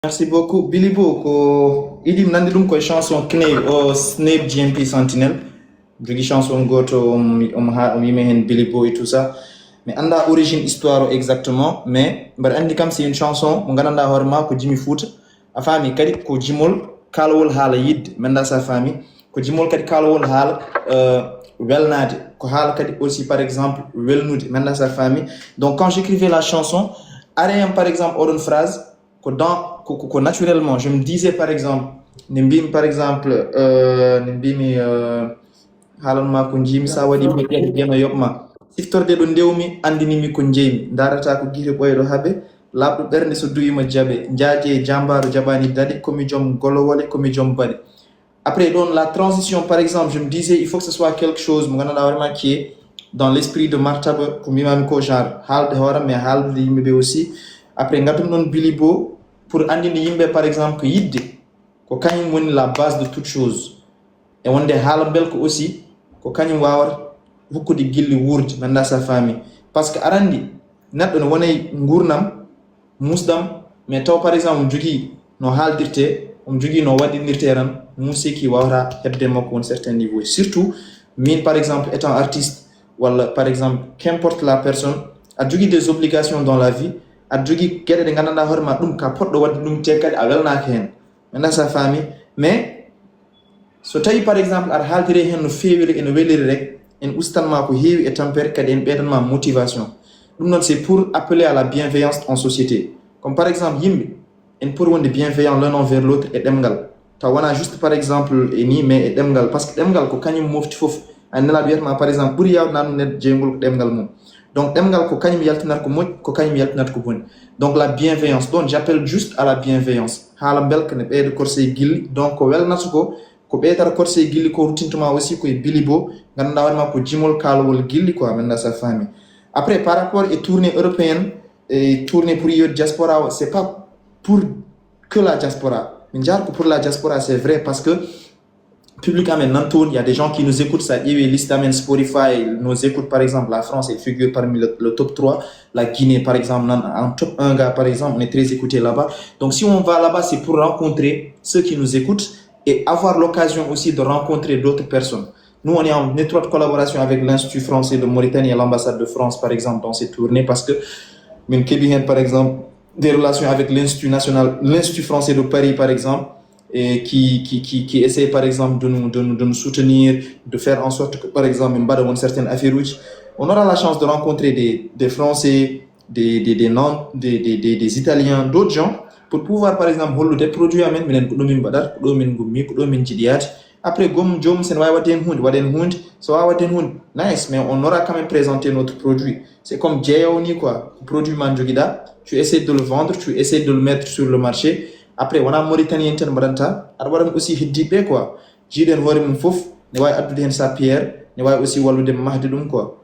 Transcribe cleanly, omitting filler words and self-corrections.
Merci beaucoup. Billy Bo, il dit nandi dum ko chanson Knave o Snape GMP Sentinel. Jogi chanson goto yime hen Billy Bo et tout ça. Mais anda origine histoire exactement, mais bar andi kam c'est une chanson mo gananda horma ko Jimmy Foot. A fami kadi ko jimol kalawol hala yid menda sa fami ko jimol kadi kalawol hala welnade ko hala kadi aussi par exemple welnude menda sa fami. Donc quand j'écrivais la chanson, arayam par exemple or une phrase que naturellement, je me disais par exemple, nimbim par exemple, nimbimi halanma ko jimi sa wadi mekki geno yobma siftorde do ndewmi andinimi ko jeymi darata ko gite boydo habe labdo bernde so duyima jabe njaaje jambaru jabani dadi komi jom golowole komi jom badi. Après donc la transition par exemple, je me disais il faut que ce soit quelque chose mo ganana vraiment qui est dans l'esprit de martaba ko mimami ko genre halde horam mais halde yimbe aussi. Après ngatum non Billy Bo pour andini yimbe par exemple yidde ko kanyum woni la base de toute chose et wonde haala bel ko aussi ko kanyum wawar hukkude gilli wurdi nanda sa famille parce que arandi neddo no wonay ngurnam musdam mais taw par exemple jogi no haldirte jogi no wadindirte ran musiki wawra hebde makko un certain niveau surtout min par exemple étant artiste wala par exemple qu'importe la personne a jogi des obligations dans la vie a jogi gueɗe ɗe gandanɗa hoorema ɗum ka poɗɗo wadde ɗum te kadi a welnaka hen anda sa faami mais so tawi par exemple aɗa haaldire hen no fewiri eno weliri rek en ustanma ko heewi e tampere kadi en ɓeydanma motivation ɗum noon c'est pour appeler à la bienveillance en société comme par exemple yimɓe en pour wonde bienveillant l'un envers l'autre e ɗemgal taw wona juste par exemple e ni mais e ɗemgal par ce que ɗemgal ko kañum mofti foof a nelaɗo wiyatma par exemple ɓuuri yawde nanɗum neddo jeygol ko ɗemgal mum. Donc, ko kanyum yaltinat ko moƴƴi ko kanyum yaltinat ko boni. Donc, la bienveillance. Donc, j'appelle juste à la bienveillance. Hala belka ne ɓeydo korse gilli. Donc, ko welnata ko ɓeytata korse gilli ko rutintuma aussi koye Billy Bo. Ganduɗa waɗima ko jimol kalawol gilli quoi, menda sa famille. Après, par rapport et tournée européenne, et tournée pour yo diaspora, c'est pas pour que la diaspora. Mais pour la diaspora, c'est vrai parce que public amen nantoon, il y a des gens qui nous écoutent, ça y est, liste amen Spotify, nous écoute par exemple la France, elle figure parmi le top 3, la Guinée par exemple, en top 1 gars par exemple, on est très écouté là-bas. Donc si on va là-bas, c'est pour rencontrer ceux qui nous écoutent et avoir l'occasion aussi de rencontrer d'autres personnes. Nous, on est en étroite collaboration avec l'Institut français de Mauritanie et l'ambassade de France par exemple dans ces tournées parce que même Kébien par exemple, des relations avec l'Institut français de Paris par exemple, et qui essaie par exemple de nous soutenir, de faire en sorte que par exemple une certaine affaire on aura la chance de rencontrer des Français, des Italiens, d'autres gens pour pouvoir par exemple hollude des produits amen minen ko ɗomin mbaɗata ko ɗomin gummi ko ɗomin jiɗiyade après gom jom sen wawi wadde hen hunde waɗen hunde so wawi wadde hen hunde nice mais on aura quand même présenté notre produit. C'est comme jeeyawni quoi, produit man joguiɗa, tu essaies de le vendre, tu essaies de le mettre sur le marché. Après wona Mauritanien tan mbaɗanta aɗa waɗan aussi heddiɓe quoi jiiɗen hoore mum fof ne wawi addude hen sa pierre ne wawi aussi wallude mahde ɗum quoi.